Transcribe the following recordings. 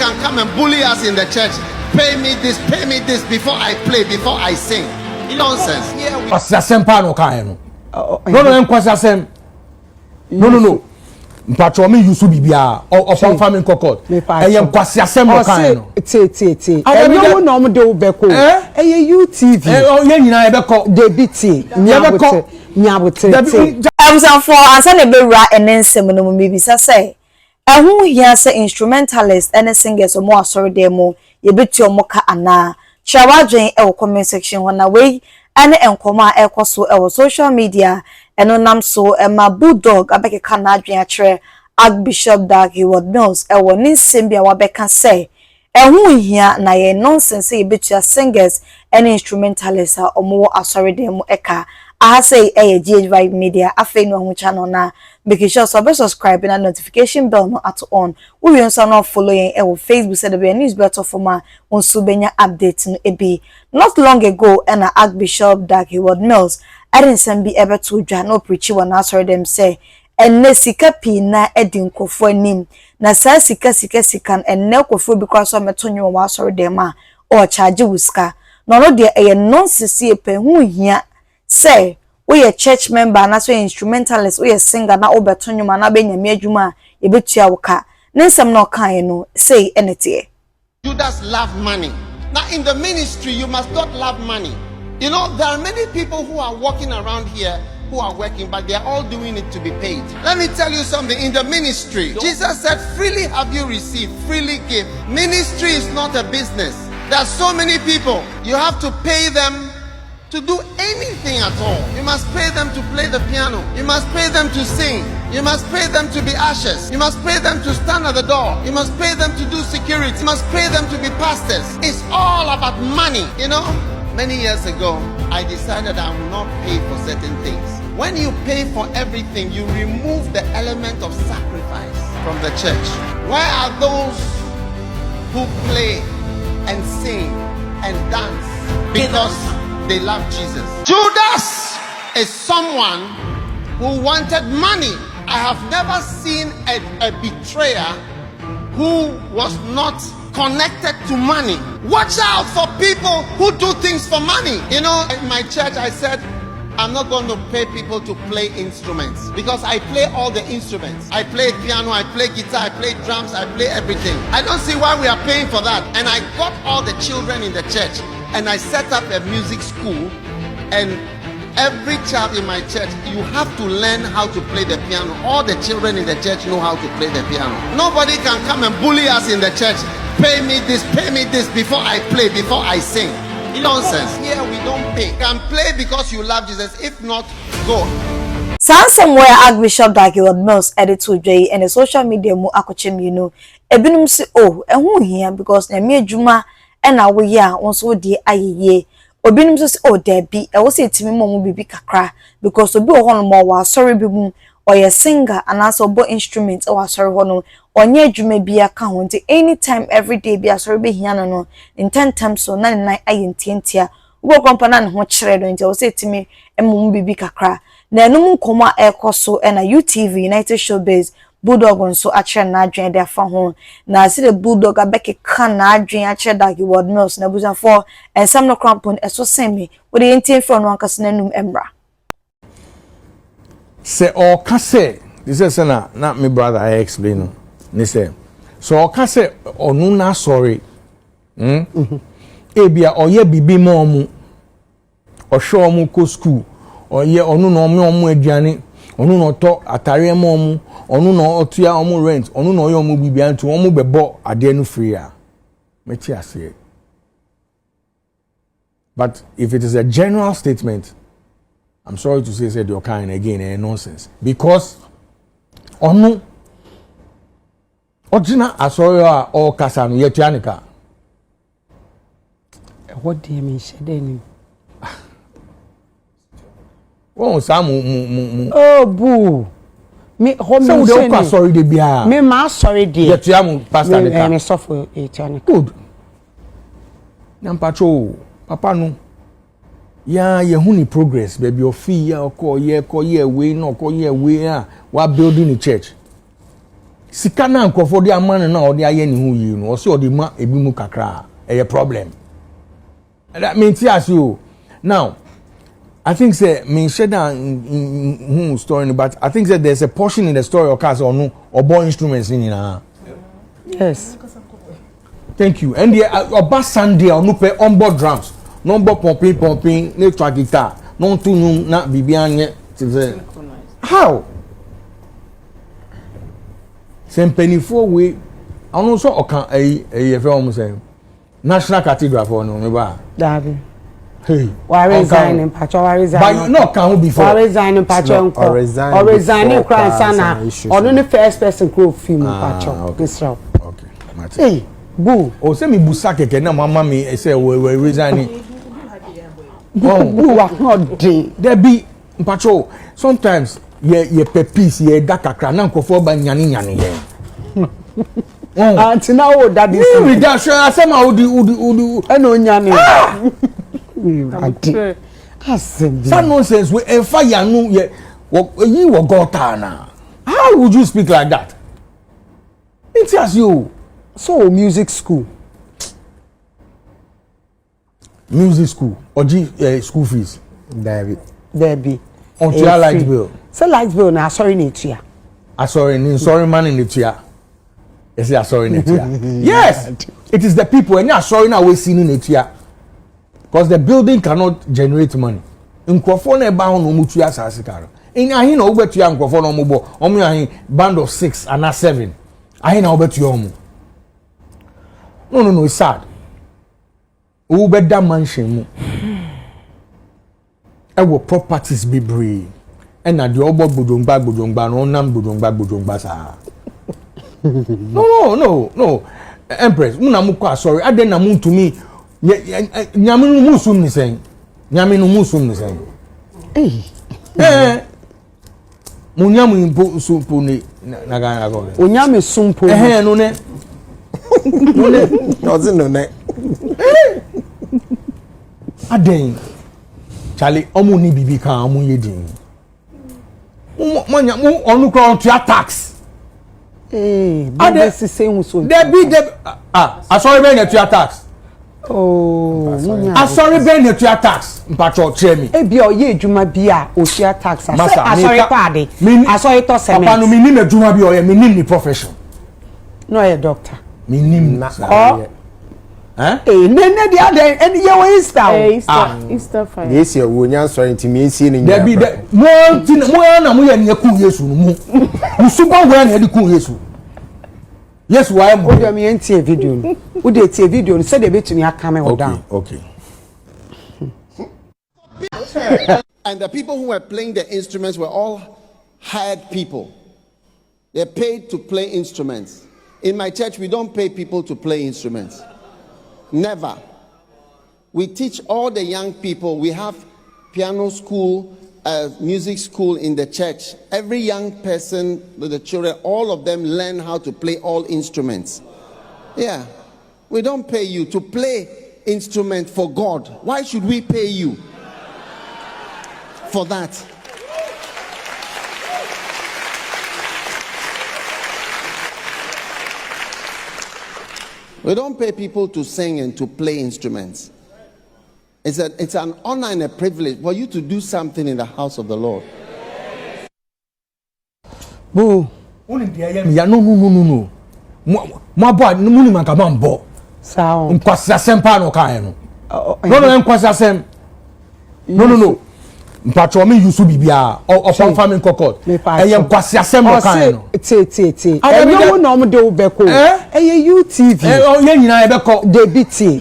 can come and bully us in the church. Pay me this before I play, before I sing. Nonsense. Here we No. Mpacho me use bibia or farming cocotte. I am kwasi asem no kan no. Ti. Ewo no mo de obeko. UTV. Ye nyina e beko debiti. Nyabote. I'm for answer the bewra enensem no me bisa say. Ehun hia say instrumentalist and singers o mo asori dem mo ye beti o mo ka ana. Shawadwen e comment section wana we ane enkoma e kwaso e social media. Eno nam so ma Bulldog abeke kana adwen akere Bishop Dag Heward Mills e woni nsembia wabeka say ehun hia na ye nonsense ye betua singers and instrumentalists a omo asori dem eka aha say e GH media afa no hu channel na make sure subscribe and notification bell no at on we also no follow yen e Facebook say the news better for ma onso benya update no ebi not long ago and Bishop Dag Heward Mills I didn't send be ever to dra no preach one answer them say and ne sika pi na edin kofo anim na sa sika and ne kofo because of metonyo wa sorry dem a or charge wuska no de e nonsense e pe hu hia say we a church member na so instrumentalist we a singer na obetonyo ma na be nyame adwuma e betua woka nensem no kan no say enete Judas love money. Now in the ministry you must not love money. You know, there are many people who are walking around here who are working, but they are all doing it to be paid. Let me tell you something. In the ministry, Jesus said, freely have you received, freely give. Ministry is not a business. There are so many people. You have to pay them to do anything at all. You must pay them to play the piano. You must pay them to sing. You must pay them to be ushers. You must pay them to stand at the door. You must pay them to do security. You must pay them to be pastors. It's all about money, you know. Many years ago, I decided I will not pay for certain things. When you pay for everything, you remove the element of sacrifice from the church. Where are those who play and sing and dance because they love Jesus? Judas is someone who wanted money. I have never seen a betrayer who was not connected to money. Watch out for people who do things for money. You know, in my church I said I'm not going to pay people to play instruments because I play all the instruments. I play piano, I play guitar, I play drums, I play everything. I don't see why we are paying for that. And I got all the children in the church and I set up a music school, and every child in my church, you have to learn how to play the piano. All the children in the church know how to play the piano. Nobody can come and bully us in the church. Pay me this before I play, before I sing. Nonsense. Here we don't pay. You can play because you love Jesus. If not, go. Somewhere Bishop Dag Heward Mills edit to J and the social media mu akochem you know. Ebinum say oh, ehun hia because na me adwuma e na wo ya wonso de ayeye. Obinum say oh there be e wo say timi mo bibi kakra because obi wo hono mo wa sorry bi mu or a singer and also bo instruments or sorry hono onye adwuma bia ka ho nti anytime every day bia sorry be hia no in 10 times so 99 ayentientia wo kompana ne ho kire do nti wo say timi emum bibi kakra na enum nkoma ekoso na UTV United Showbiz Bulldog nso akire na adwen de afa ho na se the Bulldog abeke kan na adwen akire Dag Heward Mills na buza for ensam no crampon eso semi wo de entien for no ankasa nanum emra se o kase this is na my brother I explain ni say so o kase onu na sorry ebia oye bibi mo mu o show mu ko school oye onu no omu aduane onu no to atare mo mu onu no otua omu rent onu no oyo omu bibia ntu omu bebo ade no free a mechi ase. But if it is a general statement, I'm sorry to say the kind again nonsense because onu ojina asoyo o kasa no yetuanika what do you mean shedeni oh samu oh boo me home so we don't sorry de bia me ma sorry de yetuamu pastor nika me suffer yetuanika good nampacho papa no ya yehuni progress baby ofi ya ko ye we no ko ye we a wa building the church sika na nkofo de amane na ode aye ne hu yi no o se ode ma ebi mu kakra a problem that means yes you now I think say me share down story but I think that there's a portion in the story of cars or no or born instruments in yes thank you and the bass Sunday or no pay onboard drums no pumping no track guitar no tune na bibianye how same penny for we I know so okan a film say National Cathedral for no me ba Dabi hey wa resign in patcho wa resign but no can before wa resign in patcho or resign in crown na or no first person crew film patcho this round okay hey boo o say me busa keke na mama me say we resign boo wa not dey there be patcho sometimes ye peace ye da kakra na nkofo ba nyane ye auntie na o that is we da sure asema udi ena onyane adi asem some nonsense we fire no ye yi wo gotana how would you speak like that it as you so music school or school fees there be on your light bill so light bill na sorry na etua sorry man in etua yes sorry na etua yes it is the people and you sorry now we see in etua because the building cannot generate money nkrofo na eba ho no mutua asase karo in ahin na obetua nkrofo no mobo omo ahin band of 6 and 7 ahin na obetua omo no it's sad who better mansion mu ewo properties bebree and na the obo gbodongba no nam gbodongba sa no empress una mu kwa sorry aden na mu ntumi nyame no musum ni sen mu nyame impo sumpo ni na ga go onyame sumpo no ne doesn't know ne aden chale omo ni bibi kan omo yedin mu onu kro to tax ade si say hu so there be sorry be na to tax sorry be na to tax mpacho che mi e bi oye adwuma bi a o share tax sorry paade sorry to cement papa no mi ni adwuma bi oye mi ni ni profession no a doctor mi ni nene di ade and ye we Easter fine yes ye wo nya sorry ntimi esi ni nya there be mo na mo ye ne ku Yesu no mu musuba wo na de ku Yesu yes why am o de me entie video no o de tie video no say de betumi aka me down okay and the people who were playing the instruments were all hired people. They're paid to play instruments. In my church we don't pay people to play instruments. Never. We teach all the young people. We have piano school, music school in the church. Every young person with the children, all of them learn how to play all instruments. Yeah. We don't pay you to play instrument for God. Why should we pay you for that? We don't pay people to sing and to play instruments. It's an honor and a privilege for you to do something in the house of the Lord. Boo. Yeah, no. My boy, no money man come on board. Sound. Nkwasi asempa no kan no. No, nkwasi asem. No. Mpacho me use bibia o farming kokot. Eye nkwasi asem no kan no. Tie. Ayo no mo de obeko. Eye UTV. Ye nyina ebeko. Debiti.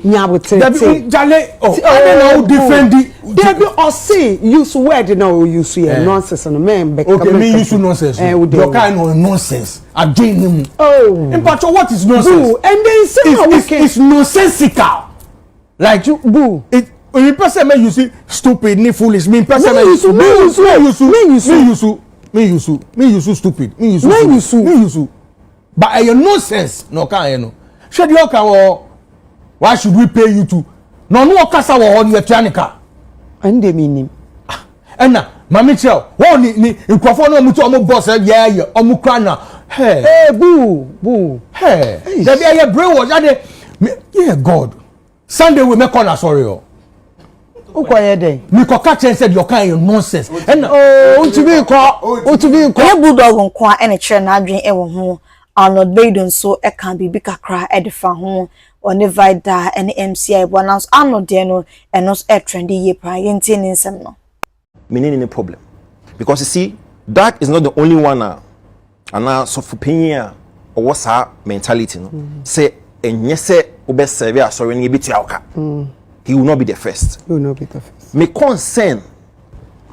Nyabote. Debi jale I don't defend Debi o say use word no use nonsense no men be. Okay, me use nonsense. Your kind of nonsense. Again him. Mpacho what is nonsense? And then say it's nonsensical. Like you boo. When person may you see stupid, ni foolish. Me person may me use stupid. Me use. But I nonsense. No can no. Should you can why should we pay you to? No kasa wo on your chanika. And they mean him. And Mami Chel, one ni nkrofo no mu to omo boss yeah omo kra na. Hey. Hey, boo. Hey. There be a brainwash ade. Yeah, God. Sunday we make corner sorry o. O quiet day. Me ko catch and said your kind of nonsense. And to be Ye Bulldog nko a ene kire na adwen e wo ho. Arnold Baden so e kan bi kakra e de fa ho. One Vida and MCI announce Arnold de no and no e trendy ye pra ye ntin nsem no. Meaning any problem. Because you see, that is not the only one and now so for penya or what's her mentality no. Say and yes say ube serve sorry ni biti auka. He will not be the first. He will not be the first. Me concern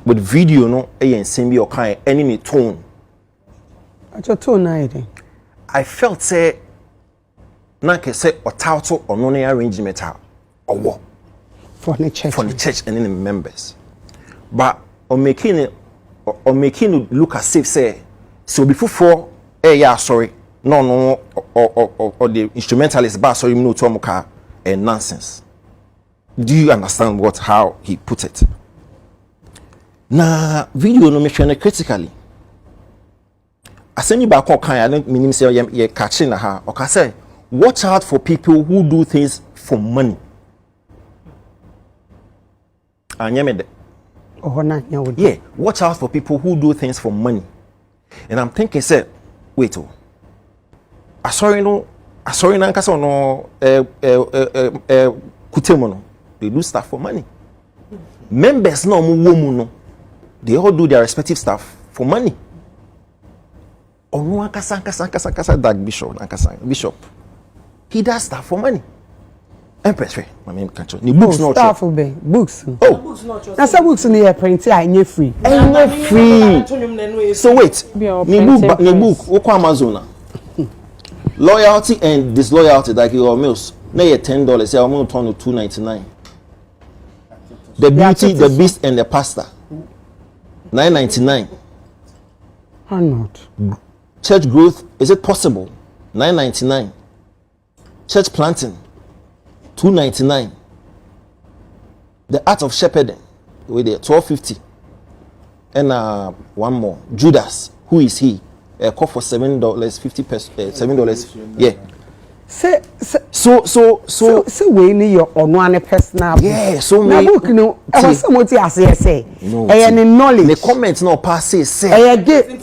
with video no and send me or kind enemy tone. At your tone na I felt say na ke say or title or no arrangement or what for the church and the members. But on making it look as if say so before sorry no or the instrumentalist but sorry no to and nonsense. Do you understand how he put it? Na video no me critically. I send you back I don't mean say you catching her or say watch out for people who do things for money. Yeah, watch out for people who do things for money. And I'm thinking, say, wait, I sorry no, kutemono. They do stuff for money. Members no no, they all do their respective stuff for money. Onu ankasa Dag Bishop. He does stuff for money. Empress, my name can't show. Ni books not stuff for books. Oh, books not show. That's a books in the print. I free. Free. So wait, ni book. Oko Amazon. Loyalty and disloyalty, like your Mills. Na ye $10. Say I'm going to turn to $2.99. The Beauty, the Beast, and the Pastor. $9.99. I'm not. Church growth, is it possible? $9.99. Church planting, $2.99. The art of shepherding, with it, $12.50. And one more, Judas. Who is he? Call for $7.50. $7. Yeah. So we need your own personal. Yeah. So me. Book no. I was somebody say. No. Any knowledge. The comments no pass say.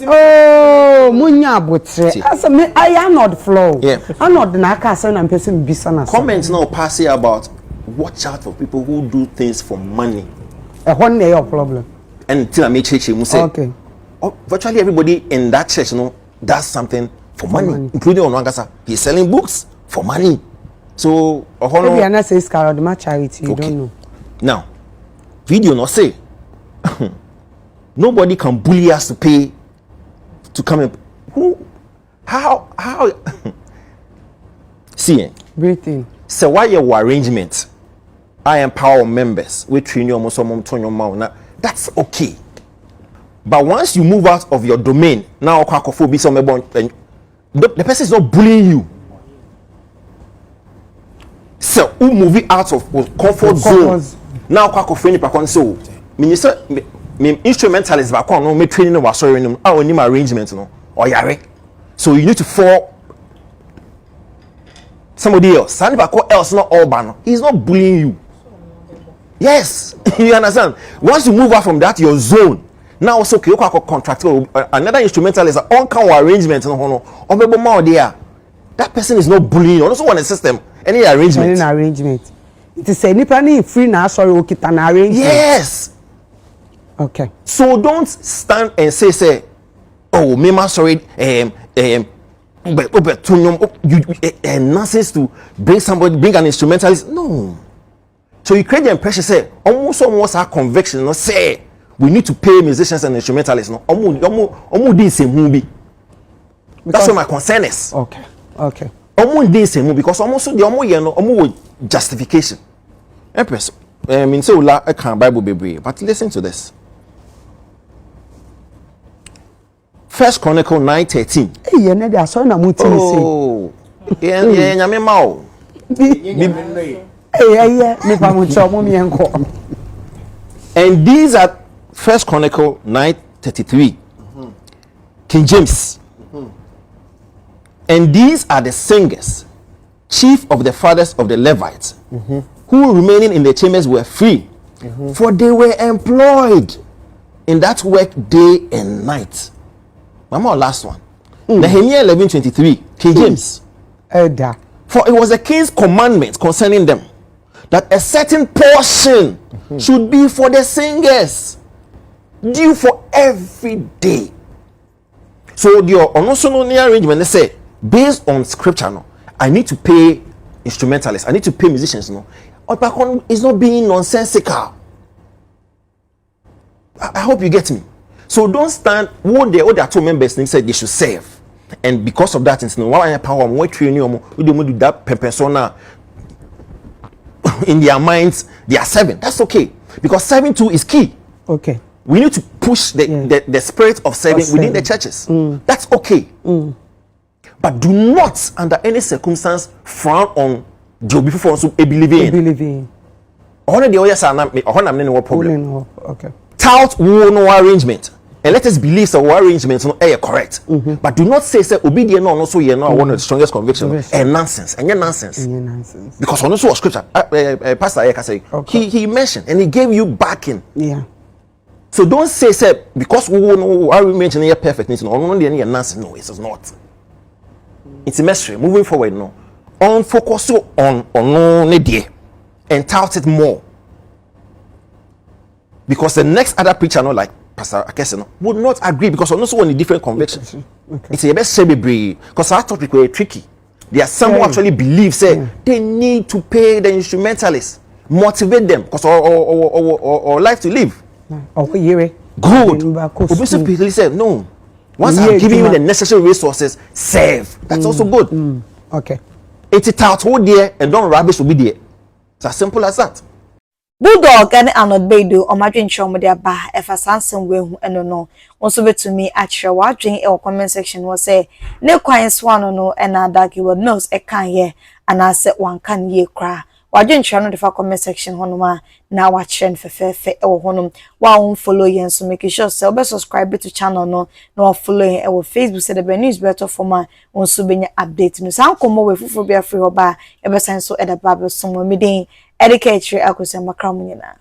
Oh, munya botre. As me, I am not flow. Yeah. I'm not the naka and person bisana. Comments no pass about watch out for people who do things for money. One day your problem. And till I make church, you say. Okay. Virtually everybody in that church, does something for money, including Onwangasa. He's selling books for money. So, maybe I not say it's called my charity. You don't know. Now, video not say nobody can bully us to pay to come in. Who? How? See, breathing. So why your arrangement? I empower members. We train you almost that's okay. But once you move out of your domain, now the person is not bullying you. So who move it out of comfort zone? Now so me instrumentalist back on no me training no sorry no I only my arrangement no or yare. So you need to fall somebody else. Somebody else not all ban. He's not bullying you. Yes, you understand? Once you move out from that your zone. Now also okay, contract another instrumentalist on can arrangement no that person is not bullying. Also want a system any arrangement. It is a nipa free now sorry okay an arrangement. Yes. Okay. So don't stand and say oh me ma sorry nonsense to bring an instrumentalist. No. So you create the impression say almost our conviction no say we need to pay musicians and instrumentalists. No, that's what my concern is. Okay. Because almost the justification. Empress, I mean, so I can't Bible be but listen to this. 1 Chronicle 9:13. Oh, and these are First Chronicle 9:33. King James. And these are the singers, chief of the fathers of the Levites, who remaining in the chambers were free, for they were employed in that work day and night. Mama, last one. Nehemiah 11:23, King James. For it was the king's commandment concerning them that a certain portion should be for the singers, due for every day. So the also arrangement, they say, based on scripture, no, I need to pay instrumentalists, I need to pay musicians, no. It's not being nonsensical. I hope you get me. So don't stand what the other two members said they should serve, and because of that, it's no one power more training we do that persona in their minds they are serving. That's okay, because serving too is key. Okay. We need to push the spirit of serving within the churches. That's okay. But do not, under any circumstance, frown on the people also believing. Only the others are not no problem. Okay. Tout no arrangement. And let us believe that our arrangements no correct. But do not say obedient no also you know one of the strongest convictions and nonsense. And nonsense. Because on also scripture Pastor Ayeka say he mentioned and he gave you backing. Yeah. So don't say because we know our arrangement is perfect. No, the nonsense. No, it is not. It's a mystery. Moving forward, no. On focus on no day and tout it more. Because the next other preacher, no, like Pastor Akese, would not agree because on also on a different conviction. Okay. It's a best celebrity because our topic were tricky. There are some who actually believe they need to pay the instrumentalists, motivate them because or life to live. Good. Bishop Dag said no. Once I'm giving you the necessary resources, serve. That's also good. Okay. It's it out hold there and don't rubbish will be there. It's as simple as that. Bulldog and Arnold Bedu or Madrin Chomodia Ba if a Sanson will and no. Also bet to me at your watching or comment section was say, no quiet swan no and Dag Heward Mills a can ye and I said one can ye cry. Wajin channel the comment section honoma now watching for or honum while follow you and so make sure subscribe to channel no follow our Facebook said the news better for my on subenya update no sound come away for be free or by ever since so at the Bible somewhere meeting educate akusema kramunyina.